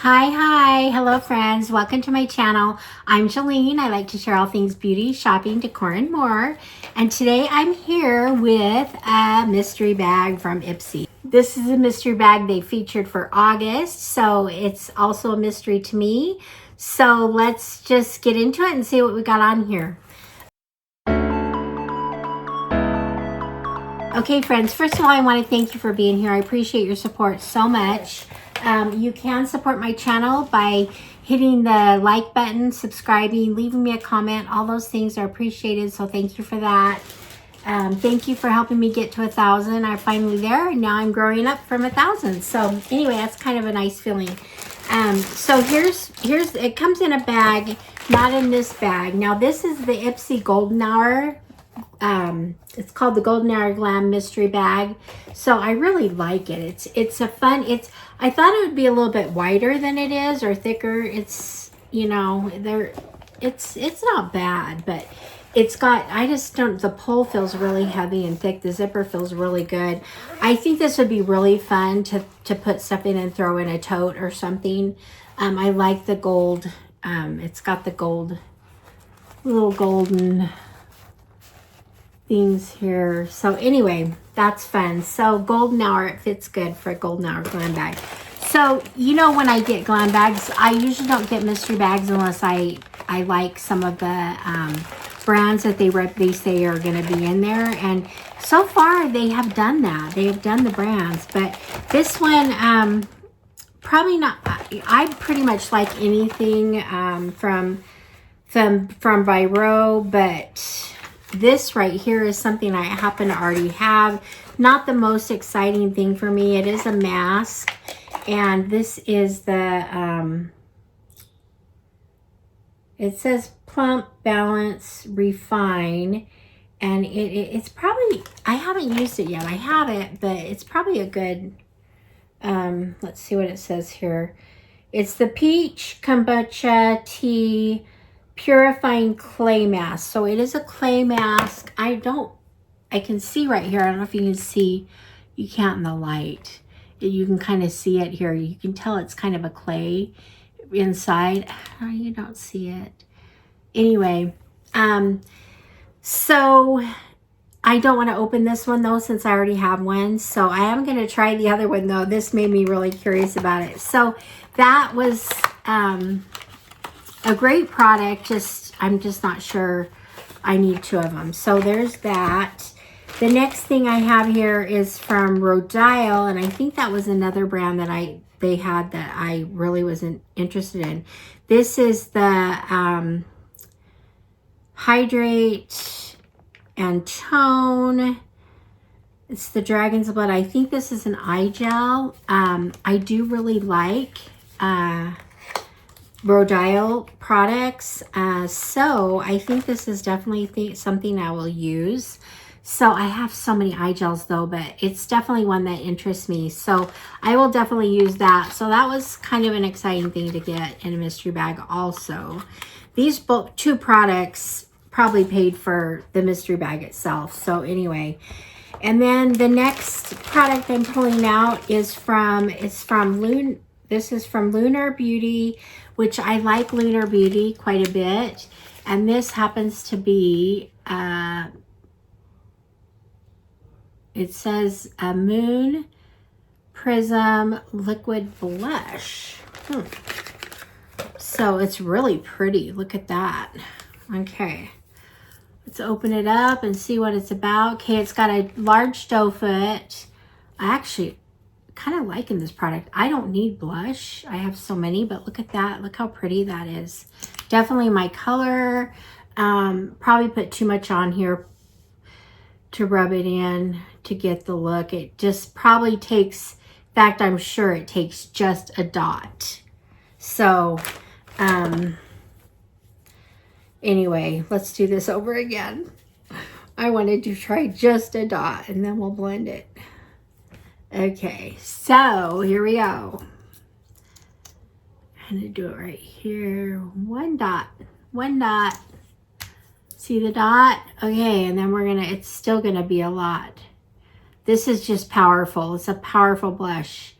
Hi, hello friends, welcome to my channel. I'm Jolene. I like to share all things beauty, shopping, decor, and more. And today I'm here with a mystery bag from Ipsy. This is a mystery bag they featured for August, so it's also a mystery to me. So let's just get into it and see what we got on here. Okay friends, first of all, I want to thank you for being here. I appreciate your support so much. You can support my channel by hitting the like button, subscribing, leaving me a comment. All those things are appreciated, so thank you for that. Thank you for helping me get to 1,000. I'm finally there, and now I'm growing up from 1,000. So anyway, that's kind of a nice feeling. So here's it comes in a bag, not in this bag. Now this is the Ipsy Golden Hour. It's called the Golden Hour Glam Mystery Bag. So I really like it. It's a fun, I thought it would be a little bit wider than it is, or thicker. It's, you know, it's not bad, but it's got, I just don't, the pull feels really heavy and thick. The zipper feels really good. I think this would be really fun to put stuff in and throw in a tote or something. I like the gold. It's got the gold, little golden things here. So anyway, that's fun. So Golden Hour, it fits good for a Golden Hour glam bag. So, you know, when I get glam bags, I usually don't get mystery bags unless I like some of the brands that they say are going to be in there. And so far they have done that. They have done the brands, but this one, probably not. I pretty much like anything from Viro, but this right here is something I happen to already have. Not the most exciting thing for me. It is a mask, and this is the it says Plump, Balance, Refine, and it's probably, I haven't used it yet. I have it, but it's probably a good, let's see what it says here. It's the Peach Kombucha Tea Purifying Clay Mask. So it is a clay mask. I can see right here. I don't know if you can see. You can't in the light. You can kind of see it here. You can tell it's kind of a clay inside. Oh, you don't see it. Anyway, so I don't want to open this one though, since I already have one. So I am going to try the other one though. This made me really curious about it. So that was a great product. I'm just not sure I need 2 of them. So there's that. The next thing I have here is from Rodile, and I think that was another brand that they had that I really wasn't interested in. This is the Hydrate and Tone. It's the Dragon's Blood. I think this is an eye gel. I do really like Rodile products, so I think this is definitely something I will use. So I have so many eye gels though, but it's definitely one that interests me, so I will definitely use that. So that was kind of an exciting thing to get in a mystery bag also. These 2 products probably paid for the mystery bag itself. So anyway, and then the next product I'm pulling out is this is from Lunar Beauty, which I like Lunar Beauty quite a bit. And this happens to be, it says a Moon Prism Liquid Blush. So it's really pretty. Look at that. Okay. Let's open it up and see what it's about. Okay, it's got a large doe foot. I actually kind of liking this product. I don't need blush. I have so many, but look at that. Look how pretty that is. Definitely my color. Probably put too much on here to rub it in to get the look. It just probably takes, in fact, I'm sure it takes just a dot. So, anyway, let's do this over again. I wanted to try just a dot, and then we'll blend it. Okay, so here we go. I'm gonna do it right here. 1 dot, 1 dot. See the dot? Okay, and then it's still gonna be a lot. This is just powerful. It's a powerful blush.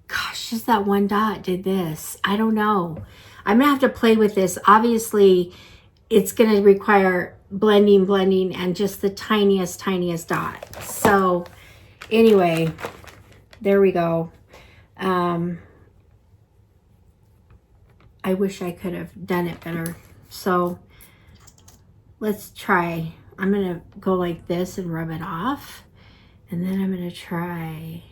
Gosh, just that one dot did this. I don't know. I'm gonna have to play with this. Obviously, it's gonna require blending, and just the tiniest dot. So anyway, there we go. I wish I could have done it better. So let's try. I'm gonna go like this and rub it off, and then I'm gonna try.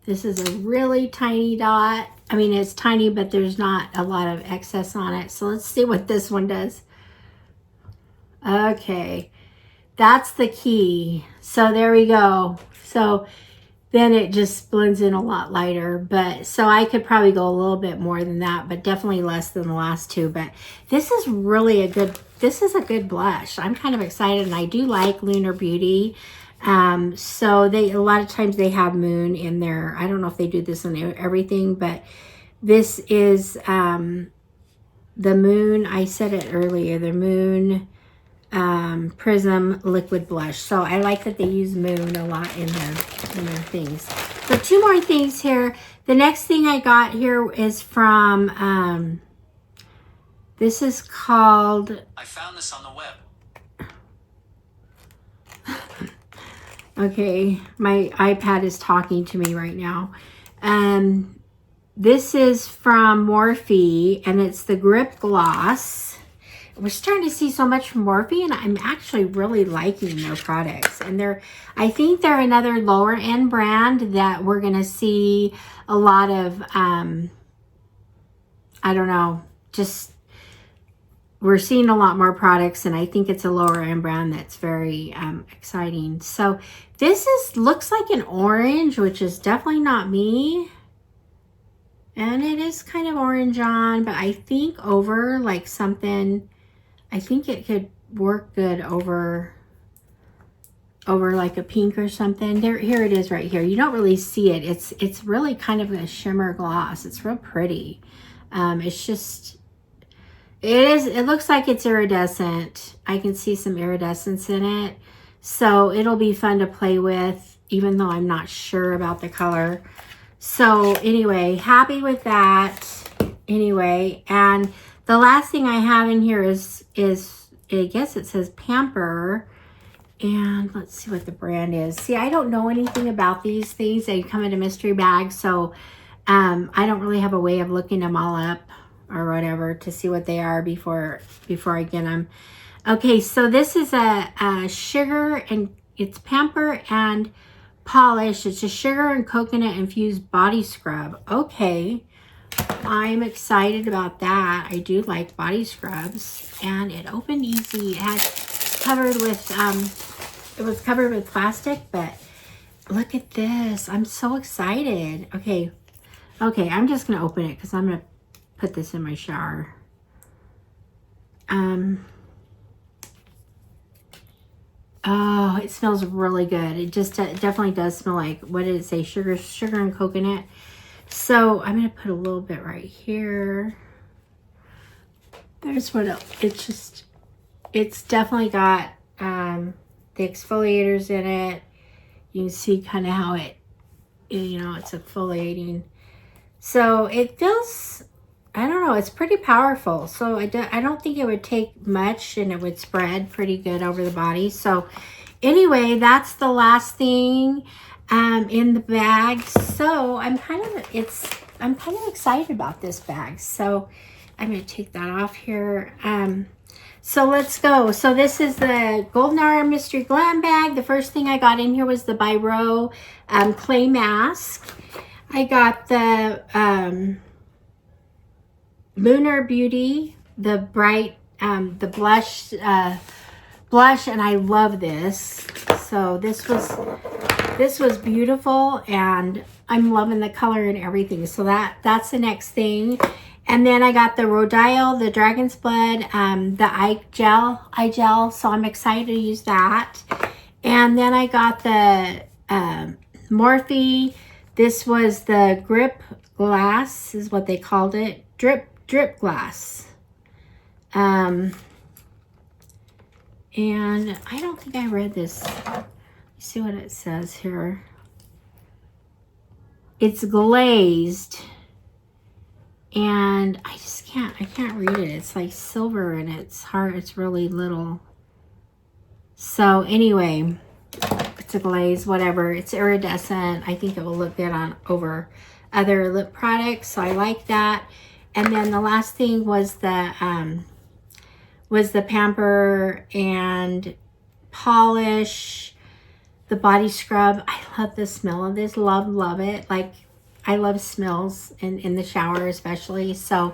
This is a really tiny dot. I mean, it's tiny, but there's not a lot of excess on it. So let's see what this one does. Okay, that's the key. So there we go. So then it just blends in a lot lighter. But so I could probably go a little bit more than that, but definitely less than the last two. But this is really a good, this is a good blush. I'm kind of excited, and I do like Lunar Beauty. So they, a lot of times they have Moon in there. I don't know if they do this on everything, but this is the Moon, I said it earlier, the Moon Prism Liquid Blush. So I like that they use Moon a lot in their things. So two more things here. The next thing I got here is from, this is called... I found this on the web. Okay, my iPad is talking to me right now. This is from Morphe, and it's the Grip Gloss. We're starting to see so much from Morphe, and I'm actually really liking their products. And I think they're another lower end brand that we're gonna see a lot of, I don't know, just, we're seeing a lot more products, and I think it's a lower end brand that's very exciting. So this looks like an orange, which is definitely not me. And it is kind of orange on, but I think over like something, I think it could work good over like a pink or something. Here it is right here. You don't really see it. It's really kind of a shimmer gloss. It's real pretty. It's just, it looks like it's iridescent. I can see some iridescence in it. So it'll be fun to play with, even though I'm not sure about the color. So anyway, happy with that. Anyway, and the last thing I have in here is I guess it says Pamper. And let's see what the brand is. See, I don't know anything about these things. They come in a mystery bag. So I don't really have a way of looking them all up or whatever to see what they are before I get them. Okay, so this is a sugar, and it's Pamper and Polish. It's a sugar and coconut infused body scrub. Okay, I'm excited about that. I do like body scrubs, and it opened easy. It has covered with it was covered with plastic, but look at this. I'm so excited. Okay, I'm just gonna open it because I'm gonna put this in my shower. Oh, it smells really good. It just definitely does smell like, what did it say? Sugar and coconut. So I'm gonna put a little bit right here. There's what it's definitely got the exfoliators in it. You can see kind of how it, you know, it's exfoliating. So it feels, I don't know, it's pretty powerful. So I don't think it would take much, and it would spread pretty good over the body. So anyway, that's the last thing in the bag. So I'm kind of excited about this bag. So I'm going to take that off here. So let's go. So this is the Golden Hour Mystery Glam bag. The first thing I got in here was the Byro clay mask. I got the Lunar Beauty, the bright, the blush, and I love this. So this was beautiful, and I'm loving the color and everything. So that's the next thing. And then I got the Rodial, the Dragon's Blood, the eye gel. So I'm excited to use that. And then I got the Morphe. This was the Grip Glass, is what they called it. Drip glass. And I don't think I read this. Let's see what it says here. It's glazed, and I can't read it. It's like silver and it's hard. It's really little. So anyway, it's a glaze, whatever. It's iridescent. I think it will look good on over other lip products. So I like that. And then the last thing was the Pamper and Polish, the body scrub. I love the smell of this. Love it. Like, I love smells in the shower especially. So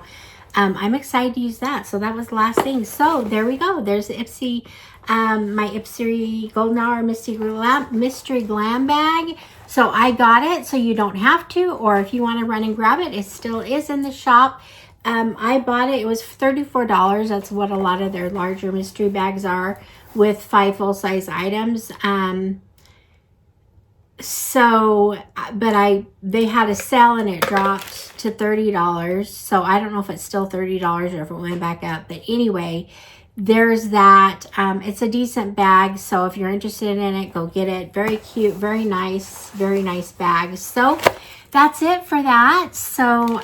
I'm excited to use that. So that was the last thing. So there we go. There's the Ipsy, my Ipsy Golden Hour Mystery Glam Bag. So I got it so you don't have to, or if you want to run and grab it, it still is in the shop. I bought it. It was $34. That's what a lot of their larger mystery bags are, with 5 full-size items. So, but they had a sale and it dropped to $30. So I don't know if it's still $30 or if it went back up. But anyway, there's that. It's a decent bag. So if you're interested in it, go get it. Very cute, very nice bag. So that's it for that. So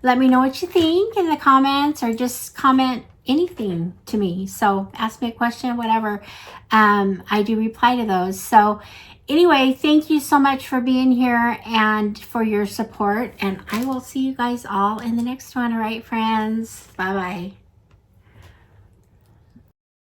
let me know what you think in the comments, or just comment anything to me. So ask me a question, whatever. I do reply to those. So anyway, thank you so much for being here and for your support. And I will see you guys all in the next one. All right, friends. Bye-bye.